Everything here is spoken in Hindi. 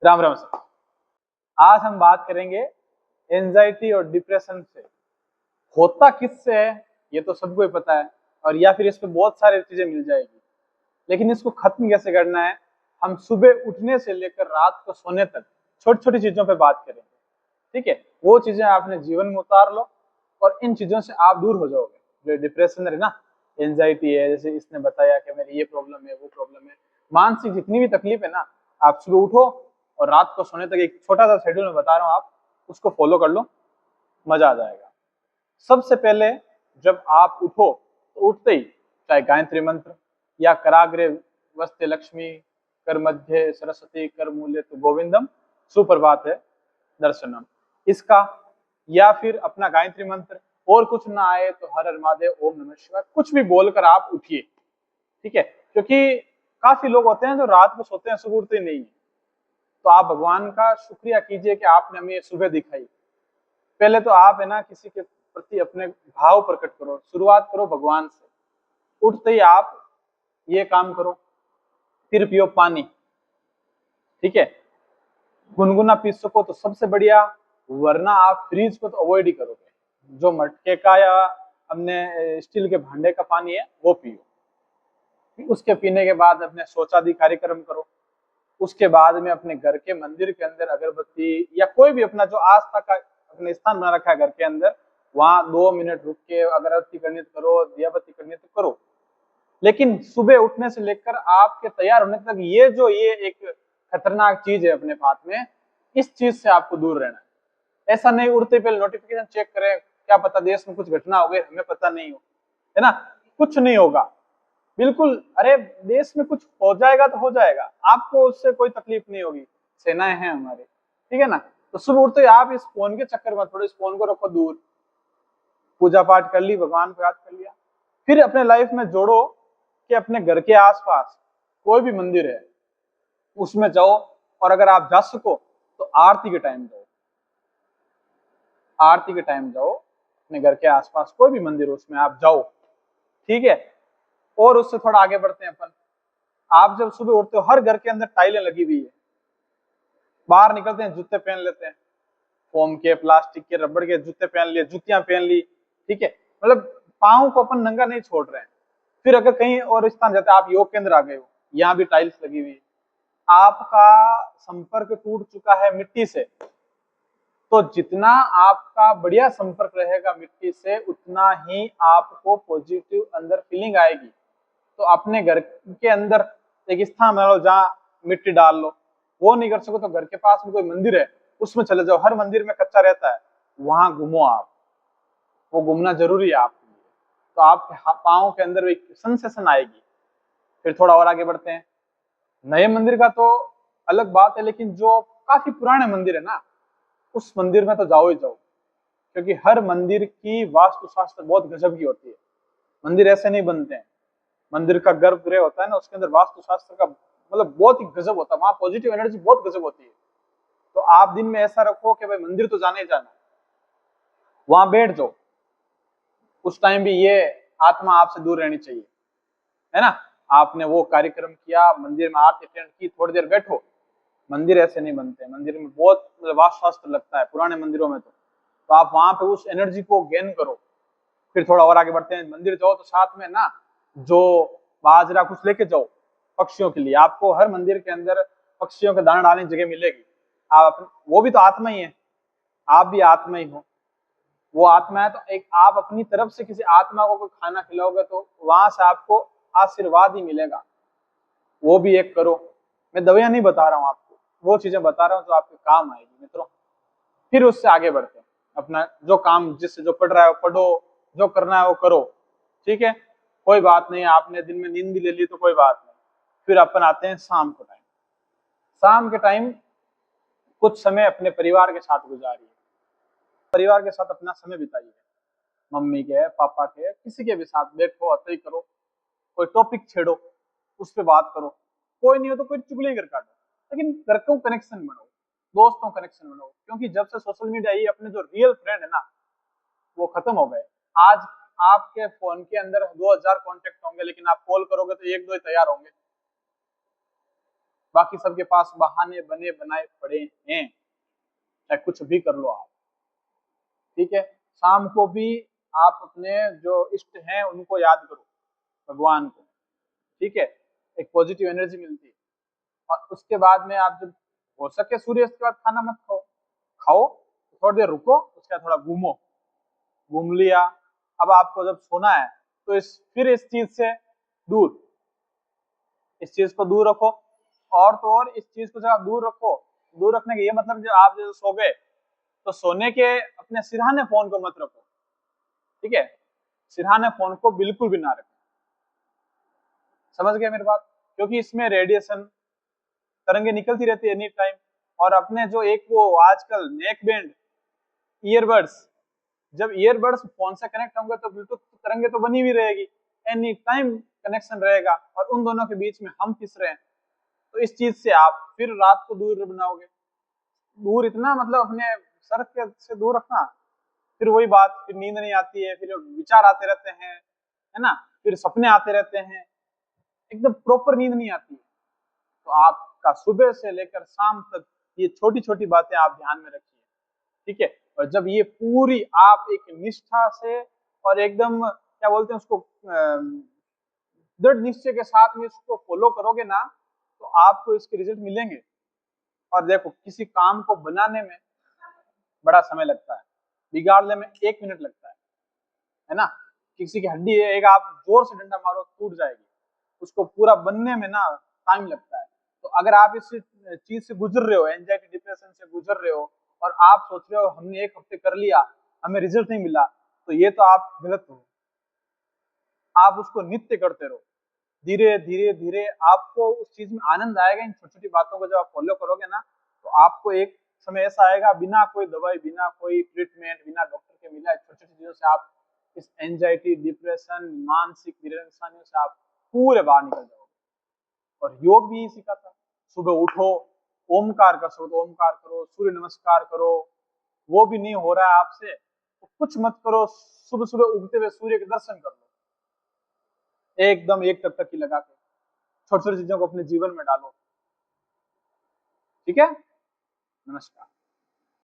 राम राम सर। आज हम बात करेंगे एंजाइटी और डिप्रेशन से। होता किससे है ये तो सबको ही पता है, और या फिर इस पे बहुत सारी चीजें मिल जाएगी, लेकिन इसको खत्म कैसे करना है। हम सुबह उठने से लेकर रात को सोने तक छोटी छोटी चीजों पे बात करेंगे। ठीक है, वो चीजें आपने जीवन में उतार लो और इन चीजों से आप दूर हो जाओगे। जो डिप्रेशन है ना, एंजाइटी है, जैसे इसने बताया कि मेरी ये प्रॉब्लम है, वो प्रॉब्लम है, मानसिक जितनी भी तकलीफ है ना, आप सुबह उठो और रात को सोने तक एक छोटा सा शेड्यूल में बता रहा हूँ, आप उसको फॉलो कर लो, मजा आ जाएगा। सबसे पहले जब आप उठो तो उठते ही चाहे गायत्री मंत्र या कराग्रे वस्ते लक्ष्मी, कर मध्य सरस्वती, कर मूल्य तो गोविंदम, सुप्रभात है दर्शनम, इसका, या फिर अपना गायत्री मंत्र, और कुछ ना आए तो हर हर महादेव, ओम नमः शिवाय, कुछ भी बोलकर आप उठिए। ठीक है, क्योंकि काफी लोग होते हैं जो रात को सोते हैं, सुबह उठते नहीं है। तो आप भगवान का शुक्रिया कीजिए कि आपने हमें ये सुबह दिखाई। पहले तो आप है ना किसी के प्रति अपने भाव प्रकट करो, शुरुआत करो भगवान से। उठते ही आप ये काम करो, फिर पियो पानी। ठीक है, गुनगुना पी सको तो सबसे बढ़िया, वरना आप फ्रीज को तो अवॉइड ही करोगे। जो मटके का या हमने स्टील के भांडे का पानी है वो पियो। उसके पीने के बाद अपने शौचादि कार्यक्रम करो। उसके बाद में अपने घर के मंदिर के अंदर अगरबत्ती या कोई भी अपना जो आस्था का अपने स्थान बना रखा है घर के अंदर, वहां 2 मिनट रुक के अगरबत्ती करनी तो करो, दिया बत्ती करनी तो करो। लेकिन सुबह उठने से लेकर आपके तैयार होने तक ये एक खतरनाक चीज है अपने हाथ में, इस चीज से आपको दूर रहना है। ऐसा नहीं उठते पहले नोटिफिकेशन चेक करें, क्या पता देश में कुछ घटना हो गई, हमें पता नहीं हो, है ना। कुछ नहीं होगा, बिल्कुल। अरे देश में कुछ हो जाएगा तो हो जाएगा, आपको उससे कोई तकलीफ नहीं होगी, सेनाएं हैं हमारे। ठीक है ना। तो सुबह उठते ही आप इस फोन के चक्कर में थोड़ा इस फोन को रखो दूर, पूजा पाठ कर ली, भगवान को याद कर लिया। फिर अपने लाइफ में जोड़ो कि अपने घर के आसपास कोई भी मंदिर है उसमें जाओ, और अगर आप जा सको तो आरती के टाइम जाओ। आरती के टाइम जाओ, अपने घर के आसपास कोई भी मंदिर हो उसमें आप जाओ। ठीक है, और उससे थोड़ा आगे बढ़ते हैं अपन। आप जब सुबह उठते हो, हर घर के अंदर टाइलें लगी हुई है, बाहर निकलते हैं जूते पहन लेते हैं, फोम के, प्लास्टिक के, रबड़ के जूते पहन लिए, जुतियां पहन ली। ठीक है, मतलब पाँव को अपन नंगा नहीं छोड़ रहे हैं। फिर अगर कहीं और स्थान जाते हैं, आप योग केंद्र आ गए हो, यहाँ भी टाइल्स लगी हुई है, आपका संपर्क टूट चुका है मिट्टी से। तो जितना आपका बढ़िया संपर्क रहेगा मिट्टी से, उतना ही आपको पॉजिटिव अंदर फीलिंग आएगी। तो अपने घर के अंदर एक स्थान बना लो जहाँ मिट्टी डाल लो। वो नहीं कर सको तो घर के पास में कोई मंदिर है उसमें चले जाओ, हर मंदिर में कच्चा रहता है, वहां घूमो आप। वो घूमना जरूरी है आपके लिए। तो आपके पाँव के अंदर एक सेंसेशन आएगी। फिर थोड़ा और आगे बढ़ते हैं। नए मंदिर का तो अलग बात है, लेकिन जो काफी पुराने मंदिर है ना, उस मंदिर में तो जाओ ही जाओ, क्योंकि हर मंदिर की वास्तुशास्त्र बहुत गजब की होती है। मंदिर ऐसे नहीं बनते हैं। मंदिर का गर्भगृह होता है ना, उसके अंदर वास्तुशास्त्र का मतलब बहुत ही गजब होता है, वहां पॉजिटिव एनर्जी बहुत गजब होती है। तो आप दिन में ऐसा रखो कि भाई मंदिर तो जाना ही जाना, वहां बैठ जाओ। उस टाइम भी ये आत्मा आपसे दूर रहनी चाहिए, है ना। आपने वो कार्यक्रम किया, मंदिर में आरती अटेंड की, थोड़ी देर बैठो। मंदिर ऐसे नहीं बनते, मंदिर में बहुत मतलब वास्तुशास्त्र लगता है पुराने मंदिरों में। तो आप वहां पे उस एनर्जी को गेन करो। फिर थोड़ा और आगे बढ़ते हैं। मंदिर जाओ तो साथ में ना जो बाजरा कुछ लेके जाओ पक्षियों के लिए। आपको हर मंदिर के अंदर पक्षियों के दाना डालने की जगह मिलेगी। वो भी तो आत्मा ही है, आप भी आत्मा ही हो। वो आत्मा है, तो एक आप अपनी तरफ से किसी आत्मा को कोई खाना खिलाओगे तो वहां से आपको आशीर्वाद ही मिलेगा। वो भी एक करो। मैं दवाइयां नहीं बता रहा हूँ आपको, वो चीजें बता रहा हूँ जो आपके काम आएगी मित्रों। फिर उससे आगे बढ़ते हैं। अपना जो काम जिससे जो पढ़ रहा है वो पढ़ो, जो करना है वो करो। ठीक है, कोई बात नहीं, आपने दिन में नींद भी ले ली तो कोई बात नहीं। फिर अपन आते हैं शाम को टाइम। शाम के टाइम कुछ समय अपने परिवार के साथ गुजारिए। परिवार के साथ अपना समय बिताइए। मम्मी के, पापा के, किसी के भी साथ बैठो, हंसई करो, कोई टॉपिक छेड़ो, उस पर बात करो। कोई नहीं हो तो कोई चुगली कर काटो, लेकिन घर को कनेक्शन बनाओ, दोस्तों कनेक्शन बनाओ। क्योंकि जब से सोशल मीडिया आई, अपने जो रियल फ्रेंड है ना वो खत्म हो गए। आज आपके फोन के अंदर 2000 कॉन्टेक्ट होंगे, लेकिन आप कॉल करोगे तो एक दो ही तैयार होंगे, बाकी सबके पास बहाने बने बनाए पड़े हैं, चाहे कुछ भी कर लो आप, ठीक है। शाम को भी आप अपने जो इष्ट हैं उनको याद करो, भगवान को, ठीक है। एक पॉजिटिव एनर्जी मिलती है। और उसके बाद में आप जब हो सके सूर्यास्त के बाद खाना मत खाओ, खाओ थोड़ी देर रुको, उसके बाद थोड़ा घूमो, घूम लिया। अब आपको जब सोना है तो फिर इस चीज से दूर, इस चीज को दूर रखो, और तो और इस चीज को जब आप दूर रखो, दूर रखने का ये मतलब जब आप जैसे सो गए तो सोने के अपने सिरहाने फोन को मत रखो, ठीक है। सिरहाने फोन को बिल्कुल भी ना रखो, समझ गए मेरी बात, क्योंकि इसमें रेडिएशन तरंगे निकलती रहती है एनी टाइम। और अपने जो एक वो आजकल नेक बैंड ईयरबड्स, जब ईयरबड्स फोन से कनेक्ट होंगे तो ब्लूटूथ तरंगे तो बनी हुई रहेगी, एनी टाइम कनेक्शन रहेगा, और उन दोनों के बीच में हम फिस रहे हैं। तो इस चीज से आप फिर रात को दूर बनाओगे, दूर इतना मतलब अपने सर के से दूर रखना, फिर वही बात, फिर नींद नहीं आती है, फिर विचार आते रहते हैं, है ना, फिर सपने आते रहते हैं, एकदम प्रॉपर नींद नहीं आती है। तो आपका सुबह से लेकर शाम तक ये छोटी छोटी बातें आप ध्यान में रखिए, ठीक है। और जब ये पूरी आप एक निष्ठा से और एकदम क्या बोलते हैं उसको दृढ़ निश्चय के साथ में इसको फॉलो करोगे ना, तो आपको इसके रिजल्ट मिलेंगे। और देखो, किसी काम को बनाने में बड़ा समय लगता है, बिगाड़ने में 1 मिनट लगता है ना। किसी की हड्डी है, एक आप जोर से डंडा मारो टूट जाएगी, उसको पूरा बनने में ना टाइम लगता है। तो अगर आप इस चीज से गुजर रहे हो, एंजाइटी डिप्रेशन से गुजर रहे हो, और आप सोच रहे हो हमने 1 हफ्ते कर लिया, हमें रिजल्ट नहीं मिला, तो ये तो आप गलत हो। आप उसको नित्य करते रहो, धीरे धीरे धीरे आपको उस चीज में आनंद आएगा। इन छोटी छोटी बातों को जब आप फॉलो करोगे ना, तो आपको एक समय ऐसा आएगा, बिना कोई दवाई, बिना कोई ट्रीटमेंट, बिना डॉक्टर के मिला, छोटी छोटी चीजों से आप इस एंजाइटी, डिप्रेशन, मानसिक परेशानियों से आप पूरे बाहर निकल जाओगे। और योग भी सीखा था, सुबह उठो, ओमकार कर सको तो ओमकार करो, सूर्य नमस्कार करो, वो भी नहीं हो रहा है आपसे तो कुछ मत करो, सुबह सुबह उगते हुए सूर्य के दर्शन कर लो, एकदम एक टक की लगा के, छोटी छोटी चीजों को अपने जीवन में डालो, ठीक है। नमस्कार।